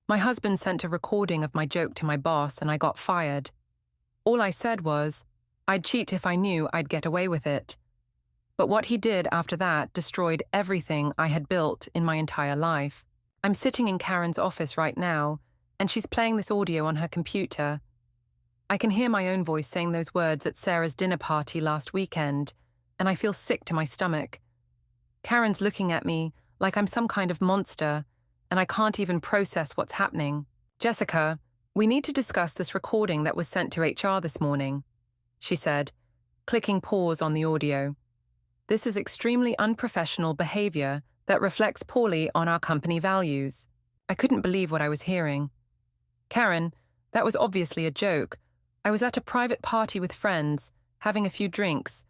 My husband sent a recording of my joke to my boss and I got fired. All I said was, I'd cheat if I knew I'd get away with it. But what he did after that destroyed everything I had built in my entire life. I'm sitting in Karen's office right now, and she's playing this audio on her computer. I can hear my own voice saying those words at Sarah's dinner party last weekend, and I feel sick to my stomach. Karen's looking at me like I'm some kind of monster, and I can't even process what's happening. Jessica, we need to discuss this recording that was sent to HR this morning, she said, clicking pause on the audio. This is extremely unprofessional behavior that reflects poorly on our company values. I couldn't believe what I was hearing. Karen, that was obviously a joke. I was at a private party with friends, having a few drinks.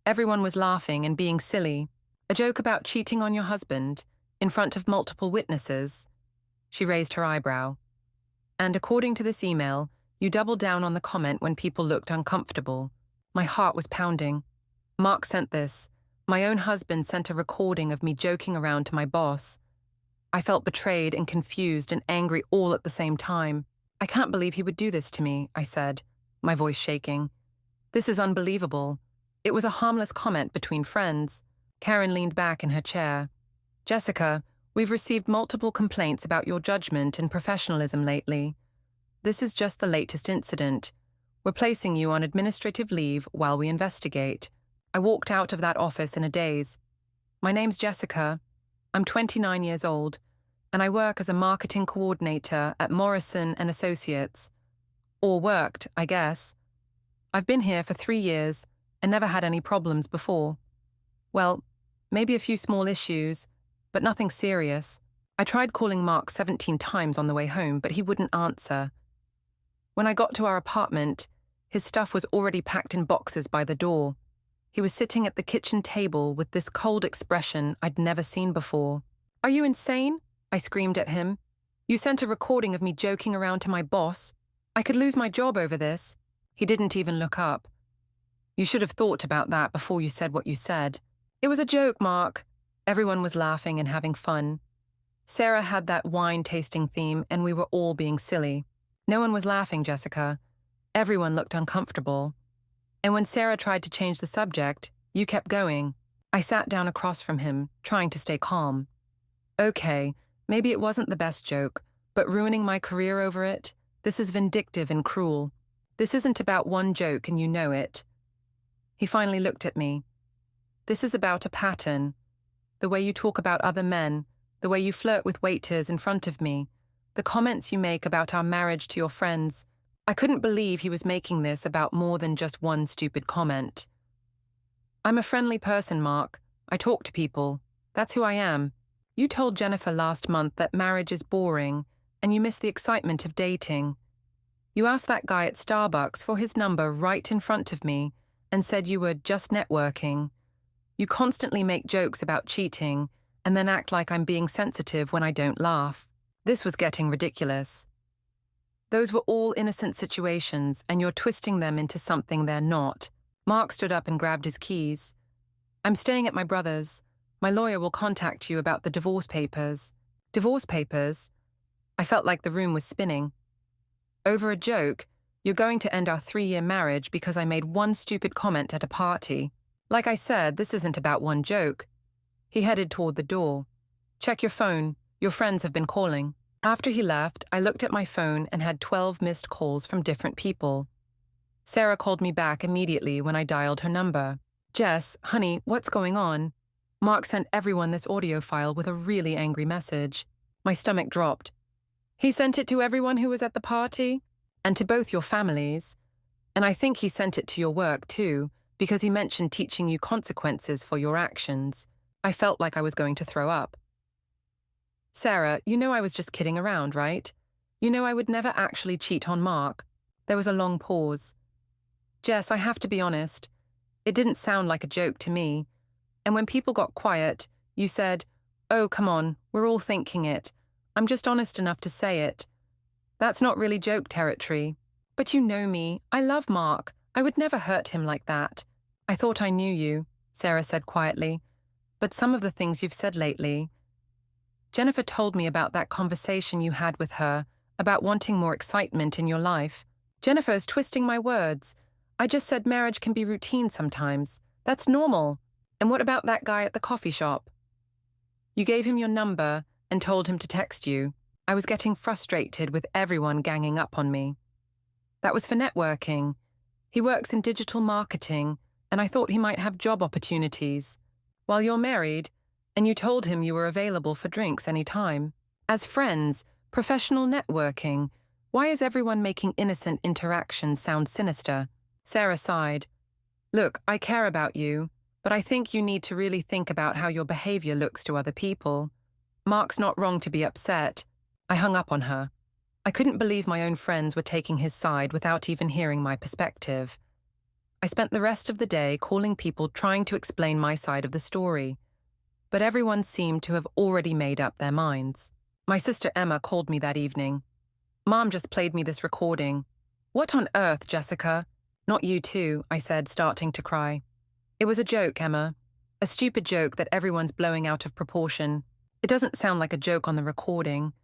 Everyone was laughing and being silly. A joke about cheating on your husband, in front of multiple witnesses. She raised her eyebrow. And according to this email, you doubled down on the comment when people looked uncomfortable. My heart was pounding. Mark sent this. My own husband sent a recording of me joking around to my boss. I felt betrayed and confused and angry all at the same time. I can't believe he would do this to me, I said, my voice shaking. This is unbelievable. It was a harmless comment between friends. Karen leaned back in her chair. Jessica, we've received multiple complaints about your judgment and professionalism lately. This is just the latest incident. We're placing you on administrative leave while we investigate. I walked out of that office in a daze. My name's Jessica. I'm 29 years old, and I work as a marketing coordinator at Morrison & Associates. Or worked, I guess. I've been here for 3 years and never had any problems before. Well, maybe a few small issues, but nothing serious. I tried calling Mark 17 times on the way home, but he wouldn't answer. When I got to our apartment, his stuff was already packed in boxes by the door. He was sitting at the kitchen table with this cold expression I'd never seen before. Are you insane? I screamed at him. You sent a recording of me joking around to my boss. I could lose my job over this. He didn't even look up. You should have thought about that before you said what you said. It was a joke, Mark. Everyone was laughing and having fun. Sarah had that wine-tasting theme and we were all being silly. No one was laughing, Jessica. Everyone looked uncomfortable. And when Sarah tried to change the subject, you kept going. I sat down across from him, trying to stay calm. Okay, maybe it wasn't the best joke, but ruining my career over it? This is vindictive and cruel. This isn't about one joke and you know it. He finally looked at me. This is about a pattern. The way you talk about other men, the way you flirt with waiters in front of me, the comments you make about our marriage to your friends. I couldn't believe he was making this about more than just one stupid comment. I'm a friendly person, Mark. I talk to people. That's who I am. You told Jennifer last month that marriage is boring and you miss the excitement of dating. You asked that guy at Starbucks for his number right in front of me and said you were just networking. You constantly make jokes about cheating and then act like I'm being sensitive when I don't laugh. This was getting ridiculous. Those were all innocent situations, and you're twisting them into something they're not. Mark stood up and grabbed his keys. I'm staying at my brother's. My lawyer will contact you about the divorce papers. Divorce papers? I felt like the room was spinning. Over a joke, you're going to end our 3-year marriage because I made one stupid comment at a party. Like I said, this isn't about one joke. He headed toward the door. Check your phone. Your friends have been calling. After he left, I looked at my phone and had 12 missed calls from different people. Sarah called me back immediately when I dialed her number. Jess, honey, what's going on? Mark sent everyone this audio file with a really angry message. My stomach dropped. He sent it to everyone who was at the party? And to both your families. And I think he sent it to your work too, because he mentioned teaching you consequences for your actions. I felt like I was going to throw up. Sarah, you know I was just kidding around, right? You know I would never actually cheat on Mark. There was a long pause. Jess, I have to be honest. It didn't sound like a joke to me. And when people got quiet, you said, oh, come on, we're all thinking it. I'm just honest enough to say it. That's not really joke territory. But you know me. I love Mark. I would never hurt him like that. I thought I knew you, Sarah said quietly. But some of the things you've said lately. Jennifer told me about that conversation you had with her, about wanting more excitement in your life. Jennifer is twisting my words. I just said marriage can be routine sometimes. That's normal. And what about that guy at the coffee shop? You gave him your number and told him to text you. I was getting frustrated with everyone ganging up on me. That was for networking. He works in digital marketing, and I thought he might have job opportunities. While you're married, and you told him you were available for drinks any time. As friends, professional networking, why is everyone making innocent interactions sound sinister? Sarah sighed. Look, I care about you, but I think you need to really think about how your behavior looks to other people. Mark's not wrong to be upset. I hung up on her. I couldn't believe my own friends were taking his side without even hearing my perspective. I spent the rest of the day calling people trying to explain my side of the story, but everyone seemed to have already made up their minds. My sister Emma called me that evening. Mom just played me this recording. What on earth, Jessica? Not you too, I said, starting to cry. It was a joke, Emma. A stupid joke that everyone's blowing out of proportion. It doesn't sound like a joke on the recording.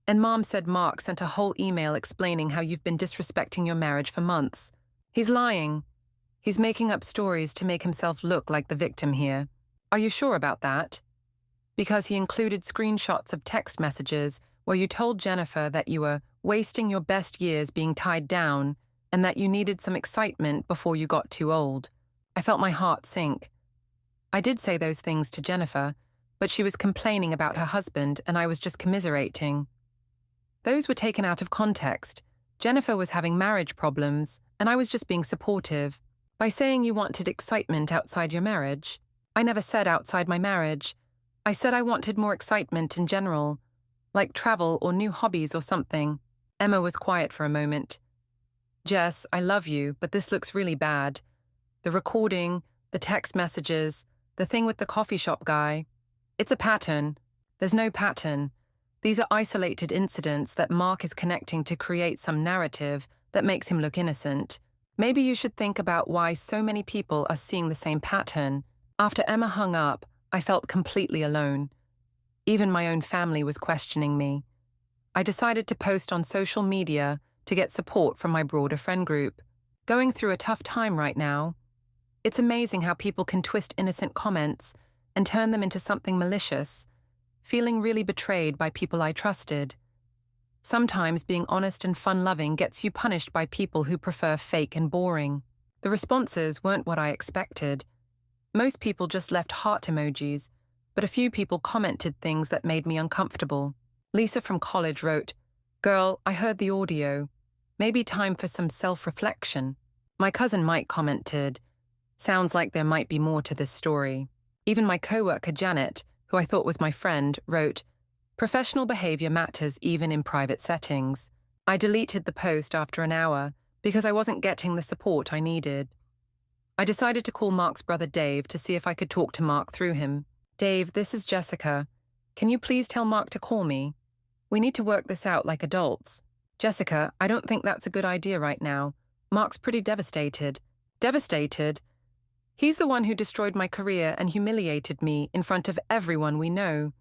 And Mom said Mark sent a whole email explaining how you've been disrespecting your marriage for months. He's lying. He's making up stories to make himself look like the victim here. Are you sure about that? Because he included screenshots of text messages where you told Jennifer that you were wasting your best years being tied down and that you needed some excitement before you got too old. I felt my heart sink. I did say those things to Jennifer, but she was complaining about her husband and I was just commiserating. Those were taken out of context. Jennifer was having marriage problems and I was just being supportive. By saying you wanted excitement outside your marriage, I never said outside my marriage. I said I wanted more excitement in general, like travel or new hobbies or something. Emma was quiet for a moment. Jess, I love you, but this looks really bad. The recording, the text messages, the thing with the coffee shop guy. It's a pattern. There's no pattern. These are isolated incidents that Mark is connecting to create some narrative that makes him look innocent. Maybe you should think about why so many people are seeing the same pattern. After Emma hung up, I felt completely alone. Even my own family was questioning me. I decided to post on social media to get support from my broader friend group. Going through a tough time right now. It's amazing how people can twist innocent comments and turn them into something malicious, feeling really betrayed by people I trusted. Sometimes being honest and fun-loving gets you punished by people who prefer fake and boring. The responses weren't what I expected. Most people just left heart emojis, but a few people commented things that made me uncomfortable. Lisa from college wrote, "Girl, I heard the audio. Maybe time for some self-reflection." My cousin Mike commented, "Sounds like there might be more to this story." Even my coworker Janet, who I thought was my friend, wrote, "Professional behavior matters even in private settings." I deleted the post after an hour because I wasn't getting the support I needed. I decided to call Mark's brother Dave to see if I could talk to Mark through him. "Dave, this is Jessica. Can you please tell Mark to call me? We need to work this out like adults." "Jessica, I don't think that's a good idea right now. Mark's pretty devastated." "Devastated? He's the one who destroyed my career and humiliated me in front of everyone we know.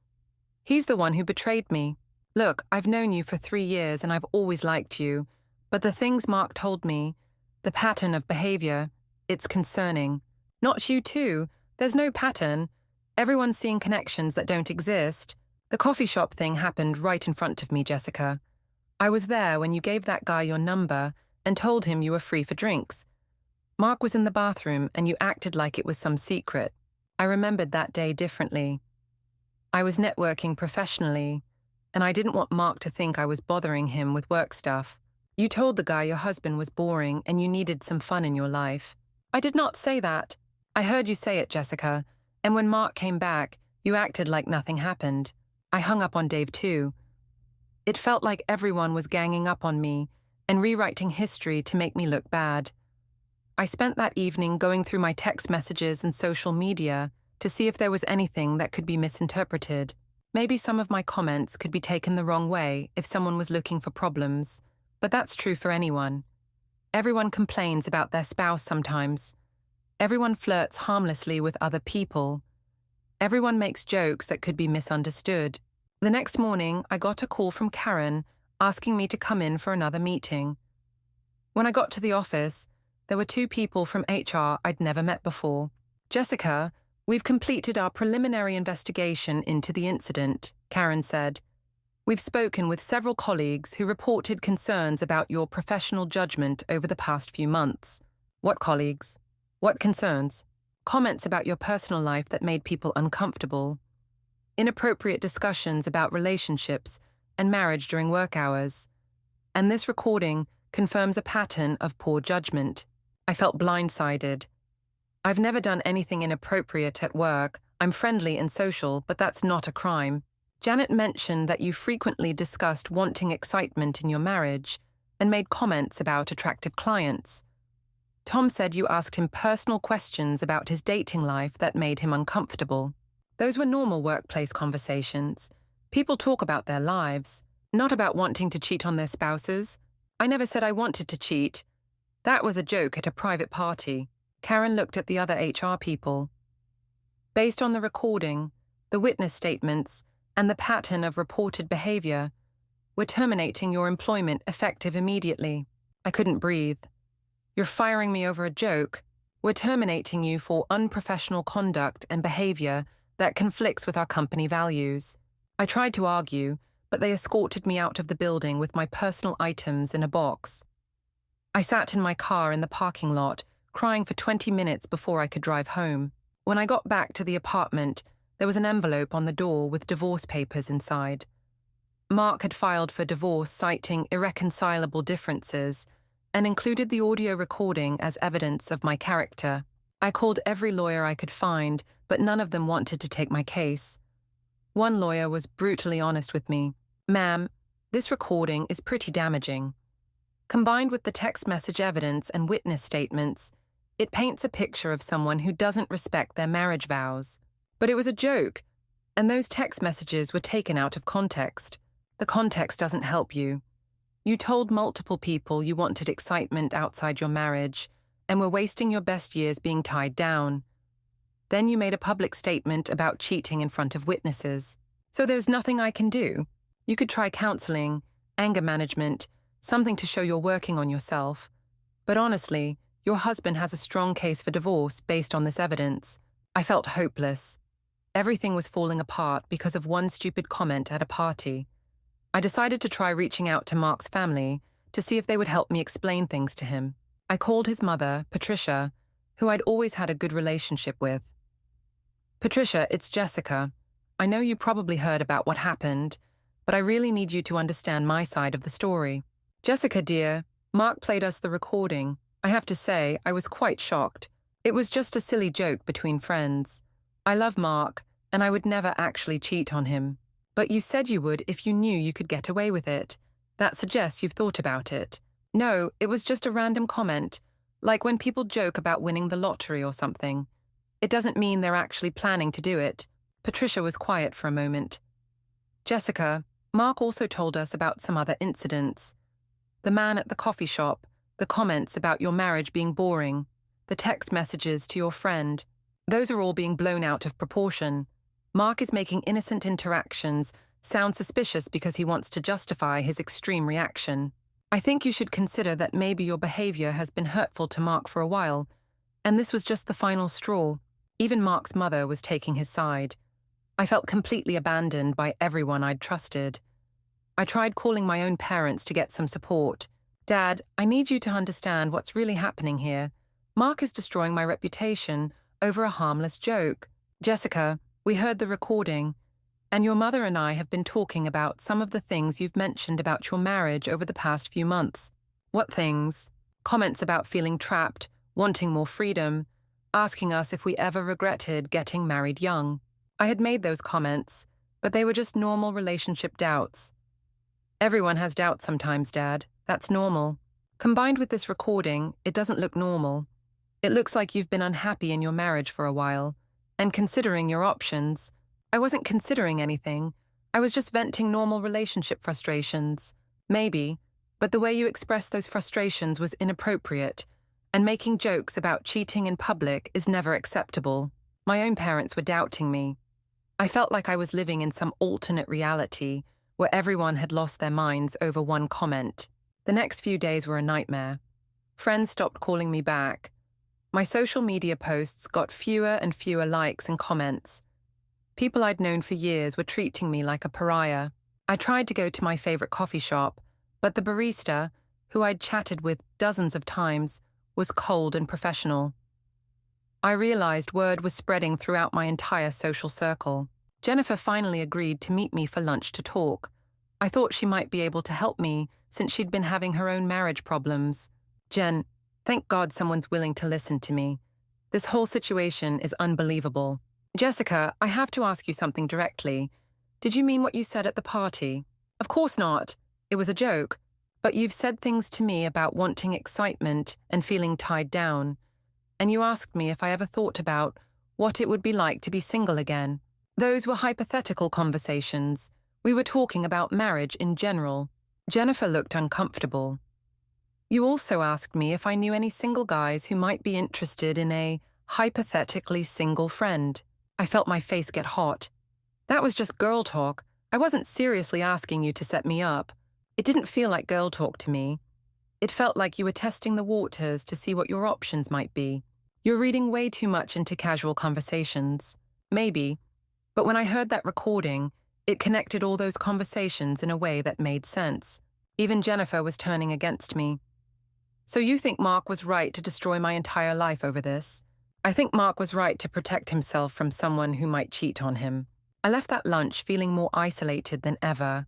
He's the one who betrayed me. Look, I've known you for 3 years and I've always liked you, but the things Mark told me, the pattern of behavior, it's concerning." "Not you too. There's no pattern. Everyone's seeing connections that don't exist. The coffee shop thing happened right in front of me, Jessica. I was there when you gave that guy your number and told him you were free for drinks. Mark was in the bathroom and you acted like it was some secret. I remembered that day differently. I was networking professionally, and I didn't want Mark to think I was bothering him with work stuff. You told the guy your husband was boring and you needed some fun in your life." "I did not say that." "I heard you say it, Jessica, and when Mark came back, you acted like nothing happened." I hung up on Dave too. It felt like everyone was ganging up on me and rewriting history to make me look bad. I spent that evening going through my text messages and social media to see if there was anything that could be misinterpreted. Maybe some of my comments could be taken the wrong way if someone was looking for problems, but that's true for anyone. Everyone complains about their spouse sometimes. Everyone flirts harmlessly with other people. Everyone makes jokes that could be misunderstood. The next morning, I got a call from Karen asking me to come in for another meeting. When I got to the office, there were two people from HR I'd never met before. "Jessica, we've completed our preliminary investigation into the incident," Karen said. "We've spoken with several colleagues who reported concerns about your professional judgment over the past few months." "What colleagues? What concerns?" "Comments about your personal life that made people uncomfortable. Inappropriate discussions about relationships and marriage during work hours. And this recording confirms a pattern of poor judgment." I felt blindsided. I've never done anything inappropriate at work. I'm friendly and social, but that's not a crime. "Janet mentioned that you frequently discussed wanting excitement in your marriage and made comments about attractive clients. Tom said you asked him personal questions about his dating life that made him uncomfortable." Those were normal workplace conversations. People talk about their lives, not about wanting to cheat on their spouses. I never said I wanted to cheat. That was a joke at a private party. Karen looked at the other HR people. "Based on the recording, the witness statements, and the pattern of reported behavior, we're terminating your employment effective immediately." I couldn't breathe. "You're firing me over a joke? We're terminating you for unprofessional conduct and behavior that conflicts with our company values." I tried to argue, but they escorted me out of the building with my personal items in a box. I sat in my car in the parking lot, crying for 20 minutes before I could drive home. When I got back to the apartment, there was an envelope on the door with divorce papers inside. Mark had filed for divorce citing irreconcilable differences and included the audio recording as evidence of my character. I called every lawyer I could find, but none of them wanted to take my case. One lawyer was brutally honest with me. "Ma'am, this recording is pretty damaging. Combined with the text message evidence and witness statements, it paints a picture of someone who doesn't respect their marriage vows." But it was a joke, and those text messages were taken out of context. The context doesn't help you. You told multiple people you wanted excitement outside your marriage and were wasting your best years being tied down. Then you made a public statement about cheating in front of witnesses. So there's nothing I can do. You could try counseling, anger management, something to show you're working on yourself. But honestly, your husband has a strong case for divorce based on this evidence. I felt hopeless. Everything was falling apart because of one stupid comment at a party. I decided to try reaching out to Mark's family to see if they would help me explain things to him. I called his mother, Patricia, who I'd always had a good relationship with. "Patricia, it's Jessica. I know you probably heard about what happened, but I really need you to understand my side of the story." "Jessica, dear, Mark played us the recording. I have to say, I was quite shocked. It was just a silly joke between friends. I love Mark, and I would never actually cheat on him. But you said you would if you knew you could get away with it. That suggests you've thought about it." "No, it was just a random comment, like when people joke about winning the lottery or something. It doesn't mean they're actually planning to do it." Patricia was quiet for a moment. "Jessica, Mark also told us about some other incidents. The man at the coffee shop, the comments about your marriage being boring, the text messages to your friend. Those are all being blown out of proportion. Mark is making innocent interactions sound suspicious because he wants to justify his extreme reaction. I think you should consider that maybe your behavior has been hurtful to Mark for a while, and this was just the final straw." Even Mark's mother was taking his side. I felt completely abandoned by everyone I'd trusted. I tried calling my own parents to get some support. "Dad, I need you to understand what's really happening here. Mark is destroying my reputation over a harmless joke. Jessica, we heard the recording, and your mother and I have been talking about some of the things you've mentioned about your marriage over the past few months." "What things?" "Comments about feeling trapped, wanting more freedom, asking us if we ever regretted getting married young." I had made those comments, but they were just normal relationship doubts. "Everyone has doubts sometimes, Dad. That's normal. Combined with this recording, it doesn't look normal. It looks like you've been unhappy in your marriage for a while, and considering your options." I wasn't considering anything. I was just venting normal relationship frustrations. Maybe, but the way you expressed those frustrations was inappropriate, and making jokes about cheating in public is never acceptable. My own parents were doubting me. I felt like I was living in some alternate reality where everyone had lost their minds over one comment. The next few days were a nightmare. Friends stopped calling me back. My social media posts got fewer and fewer likes and comments. People I'd known for years were treating me like a pariah. I tried to go to my favorite coffee shop, but the barista, who I'd chatted with dozens of times, was cold and professional. I realized word was spreading throughout my entire social circle. Jennifer finally agreed to meet me for lunch to talk. I thought she might be able to help me since she'd been having her own marriage problems. Jen, thank God someone's willing to listen to me. This whole situation is unbelievable. Jessica, I have to ask you something directly. Did you mean what you said at the party? Of course not. It was a joke. But you've said things to me about wanting excitement and feeling tied down. And you asked me if I ever thought about what it would be like to be single again. Those were hypothetical conversations. We were talking about marriage in general. Jennifer looked uncomfortable. You also asked me if I knew any single guys who might be interested in a hypothetically single friend. I felt my face get hot. That was just girl talk. I wasn't seriously asking you to set me up. It didn't feel like girl talk to me. It felt like you were testing the waters to see what your options might be. You're reading way too much into casual conversations. Maybe. But when I heard that recording, it connected all those conversations in a way that made sense. Even Jennifer was turning against me. So you think Mark was right to destroy my entire life over this? I think Mark was right to protect himself from someone who might cheat on him. I left that lunch feeling more isolated than ever.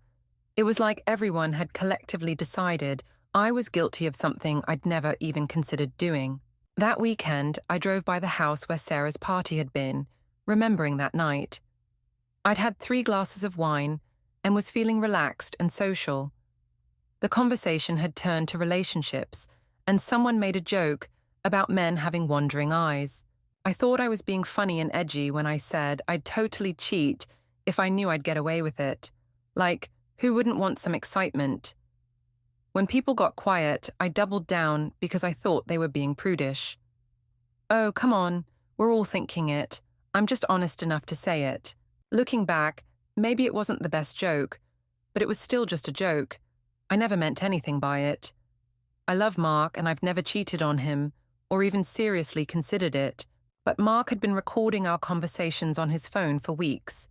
It was like everyone had collectively decided I was guilty of something I'd never even considered doing. That weekend, I drove by the house where Sarah's party had been, remembering that night. I'd had 3 glasses of wine and was feeling relaxed and social. The conversation had turned to relationships, and someone made a joke about men having wandering eyes. I thought I was being funny and edgy when I said I'd totally cheat if I knew I'd get away with it. Like, who wouldn't want some excitement? When people got quiet, I doubled down because I thought they were being prudish. Oh, come on, we're all thinking it. I'm just honest enough to say it. Looking back, maybe it wasn't the best joke, but it was still just a joke. I never meant anything by it. I love Mark and I've never cheated on him, or even seriously considered it, but Mark had been recording our conversations on his phone for weeks.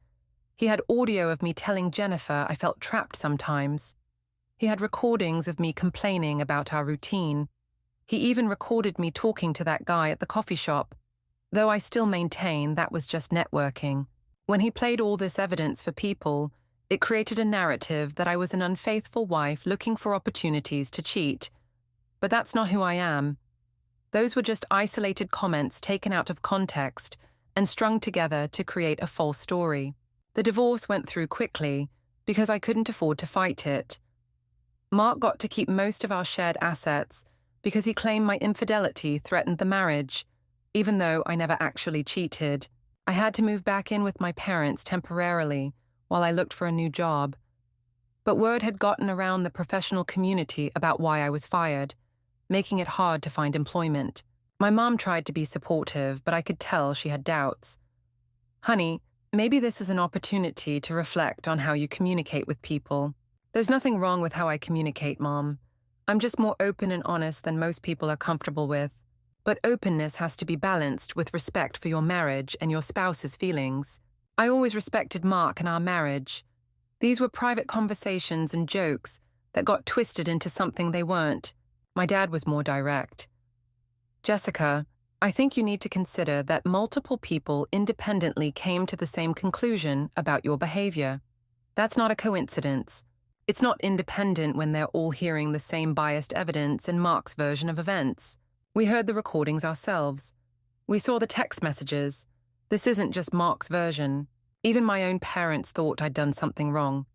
He had audio of me telling Jennifer I felt trapped sometimes. He had recordings of me complaining about our routine. He even recorded me talking to that guy at the coffee shop, though I still maintain that was just networking. When he played all this evidence for people, it created a narrative that I was an unfaithful wife looking for opportunities to cheat. But that's not who I am. Those were just isolated comments taken out of context and strung together to create a false story. The divorce went through quickly because I couldn't afford to fight it. Mark got to keep most of our shared assets because he claimed my infidelity threatened the marriage, even though I never actually cheated. I had to move back in with my parents temporarily while I looked for a new job. But word had gotten around the professional community about why I was fired, making it hard to find employment. My mom tried to be supportive, but I could tell she had doubts. Honey, maybe this is an opportunity to reflect on how you communicate with people. There's nothing wrong with how I communicate, Mom. I'm just more open and honest than most people are comfortable with. But openness has to be balanced with respect for your marriage and your spouse's feelings. I always respected Mark and our marriage. These were private conversations and jokes that got twisted into something they weren't. My dad was more direct. Jessica, I think you need to consider that multiple people independently came to the same conclusion about your behavior. That's not a coincidence. It's not independent when they're all hearing the same biased evidence in Mark's version of events. We heard the recordings ourselves. We saw the text messages. This isn't just Mark's version. Even my own parents thought I'd done something wrong.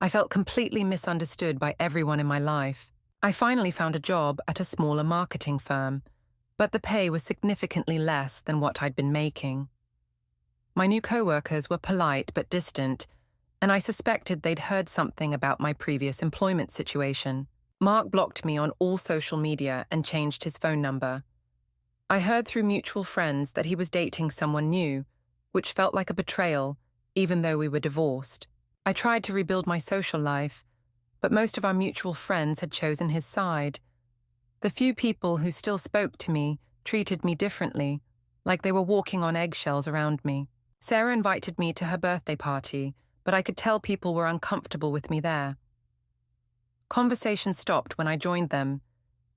I felt completely misunderstood by everyone in my life. I finally found a job at a smaller marketing firm, but the pay was significantly less than what I'd been making. My new co-workers were polite but distant, and I suspected they'd heard something about my previous employment situation. Mark blocked me on all social media and changed his phone number. I heard through mutual friends that he was dating someone new, which felt like a betrayal, even though we were divorced. I tried to rebuild my social life, but most of our mutual friends had chosen his side. The few people who still spoke to me treated me differently, like they were walking on eggshells around me. Sarah invited me to her birthday party, but I could tell people were uncomfortable with me there. Conversation stopped when I joined them.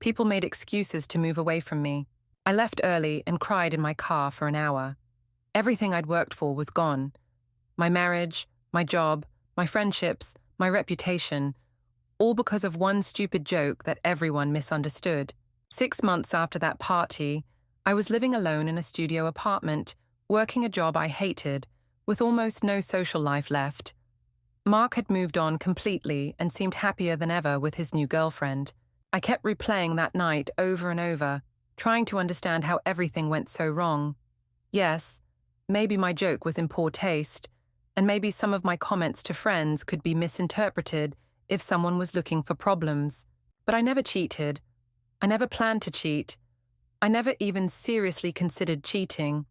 People made excuses to move away from me. I left early and cried in my car for an hour. Everything I'd worked for was gone. My marriage, my job, my friendships, my reputation, all because of one stupid joke that everyone misunderstood. 6 months after that party, I was living alone in a studio apartment, working a job I hated, with almost no social life left. Mark had moved on completely and seemed happier than ever with his new girlfriend. I kept replaying that night over and over, trying to understand how everything went so wrong. Yes, maybe my joke was in poor taste, and maybe some of my comments to friends could be misinterpreted if someone was looking for problems. But I never cheated. I never planned to cheat. I never even seriously considered cheating.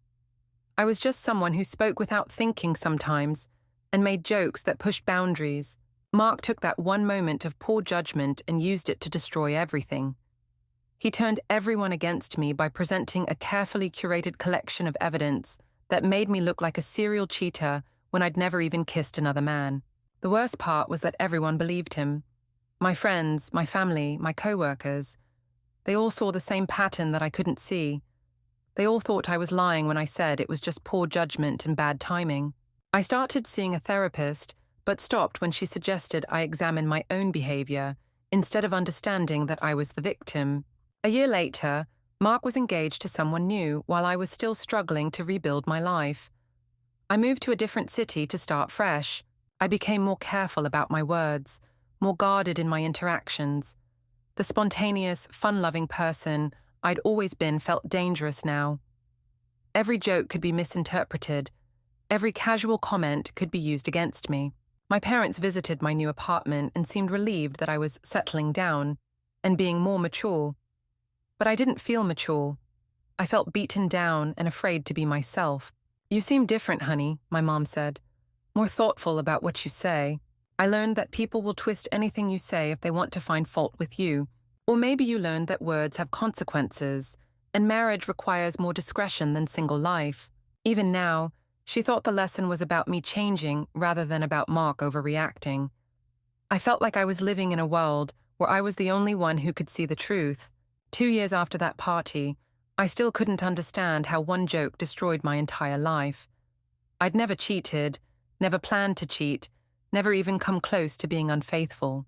I was just someone who spoke without thinking sometimes and made jokes that pushed boundaries. Mark took that one moment of poor judgment and used it to destroy everything. He turned everyone against me by presenting a carefully curated collection of evidence that made me look like a serial cheater when I'd never even kissed another man. The worst part was that everyone believed him. My friends, my family, my co-workers. They all saw the same pattern that I couldn't see. They all thought I was lying when I said it was just poor judgment and bad timing. I started seeing a therapist, but stopped when she suggested I examine my own behavior, instead of understanding that I was the victim. A year later, Mark was engaged to someone new while I was still struggling to rebuild my life. I moved to a different city to start fresh. I became more careful about my words, more guarded in my interactions. The spontaneous, fun-loving person I'd always been felt dangerous now. Every joke could be misinterpreted. Every casual comment could be used against me. My parents visited my new apartment and seemed relieved that I was settling down and being more mature. But I didn't feel mature. I felt beaten down and afraid to be myself. "You seem different, honey," my mom said. "More thoughtful about what you say. I learned that people will twist anything you say if they want to find fault with you. Or maybe you learned that words have consequences, and marriage requires more discretion than single life." Even now, she thought the lesson was about me changing rather than about Mark overreacting. I felt like I was living in a world where I was the only one who could see the truth. 2 years after that party, I still couldn't understand how one joke destroyed my entire life. I'd never cheated, never planned to cheat, never even come close to being unfaithful.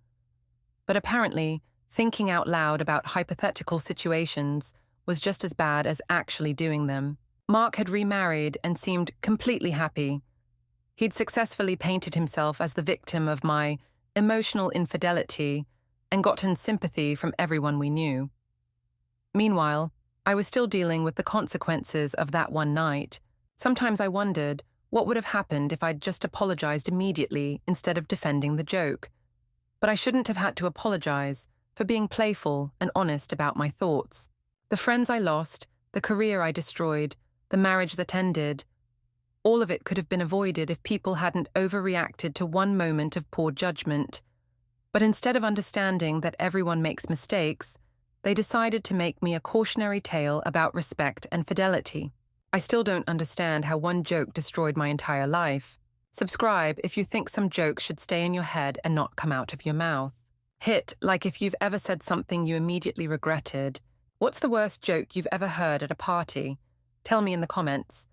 But apparently, thinking out loud about hypothetical situations was just as bad as actually doing them. Mark had remarried and seemed completely happy. He'd successfully painted himself as the victim of my emotional infidelity and gotten sympathy from everyone we knew. Meanwhile, I was still dealing with the consequences of that one night. Sometimes I wondered what would have happened if I'd just apologized immediately instead of defending the joke. But I shouldn't have had to apologize for being playful and honest about my thoughts. The friends I lost, the career I destroyed, the marriage that ended, all of it could have been avoided if people hadn't overreacted to one moment of poor judgment. But instead of understanding that everyone makes mistakes, they decided to make me a cautionary tale about respect and fidelity. I still don't understand how one joke destroyed my entire life. Subscribe if you think some jokes should stay in your head and not come out of your mouth. Hit like if you've ever said something you immediately regretted. What's the worst joke you've ever heard at a party? Tell me in the comments.